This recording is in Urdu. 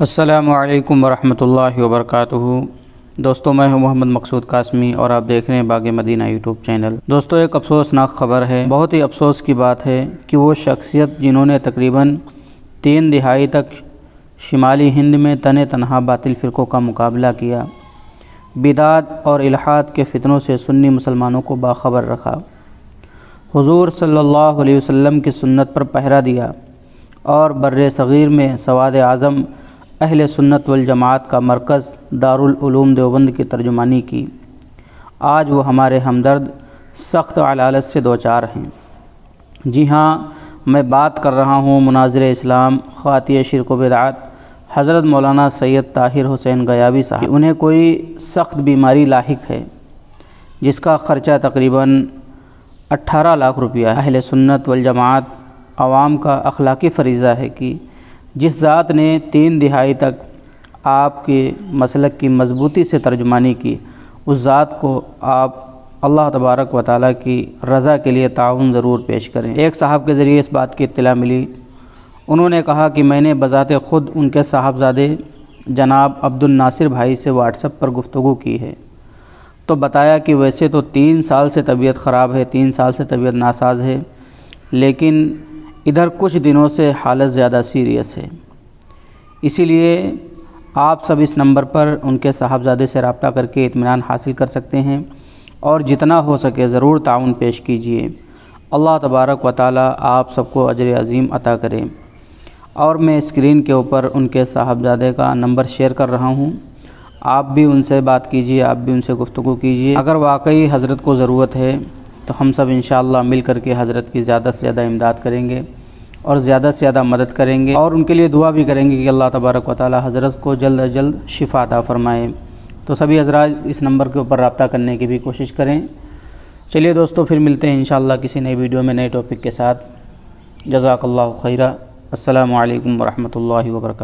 السلام علیکم ورحمۃ اللہ وبرکاتہ۔ دوستو، میں ہوں محمد مقصود قاسمی اور آپ دیکھ رہے ہیں باغ مدینہ یوٹیوب چینل۔ دوستو، ایک افسوسناک خبر ہے، بہت ہی افسوس کی بات ہے کہ وہ شخصیت جنہوں نے تقریباً 3 دہائی تک شمالی ہند میں تن تنہا باطل فرقوں کا مقابلہ کیا، بدعت اور الحاد کے فتنوں سے سنی مسلمانوں کو باخبر رکھا، حضور صلی اللہ علیہ وسلم کی سنت پر پہرا دیا اور بر صغیر میں سواد اعظم اہل سنت والجماعت کا مرکز دارالعلوم دیوبند کی ترجمانی کی، آج وہ ہمارے ہمدرد سخت علالت سے دوچار ہیں۔ جی ہاں، میں بات کر رہا ہوں مناظر اسلام، خاطی شرک و بدعت حضرت مولانا سید طاہر حسین غیابی صاحب۔ انہیں کوئی سخت بیماری لاحق ہے جس کا خرچہ تقریباً 18 لاکھ روپیہ ہے۔ اہل سنت والجماعت عوام کا اخلاقی فریضہ ہے کہ جس ذات نے 3 دہائی تک آپ کے مسلک کی مضبوطی سے ترجمانی کی، اس ذات کو آپ اللہ تبارک و تعالیٰ کی رضا کے لیے تعاون ضرور پیش کریں۔ ایک صاحب کے ذریعے اس بات کی اطلاع ملی، انہوں نے کہا کہ میں نے بذات خود ان کے صاحبزادے جناب عبد الناصر بھائی سے واٹس ایپ پر گفتگو کی ہے، تو بتایا کہ ویسے تو 3 سال سے طبیعت خراب ہے، 3 سال سے طبیعت ناساز ہے، لیکن ادھر کچھ دنوں سے حالت زیادہ سیریس ہے، اسی لیے آپ سب اس نمبر پر ان کے صاحبزادے سے رابطہ کر کے اطمینان حاصل کر سکتے ہیں اور جتنا ہو سکے ضرور تعاون پیش کیجیے۔ اللہ تبارک و تعالی آپ سب کو اجر عظیم عطا کرے۔ اور میں اسکرین کے اوپر ان کے صاحبزادے کا نمبر شیئر کر رہا ہوں، آپ بھی ان سے بات کیجیے، آپ بھی ان سے گفتگو کیجیے۔ اگر واقعی حضرت کو ضرورت ہے تو ہم سب انشاءاللہ مل کر کے حضرت کی زیادہ سے زیادہ امداد کریں گے اور زیادہ سے زیادہ مدد کریں گے، اور ان کے لیے دعا بھی کریں گے کہ اللہ تبارک و تعالی حضرت کو جلد از جلد شفا عطا فرمائے۔ تو سبھی حضرات اس نمبر کے اوپر رابطہ کرنے کی بھی کوشش کریں۔ چلیے دوستو، پھر ملتے ہیں انشاءاللہ کسی نئی ویڈیو میں نئے ٹاپک کے ساتھ۔ جزاک اللہ خیرہ۔ السلام علیکم ورحمۃ اللہ وبرکاتہ۔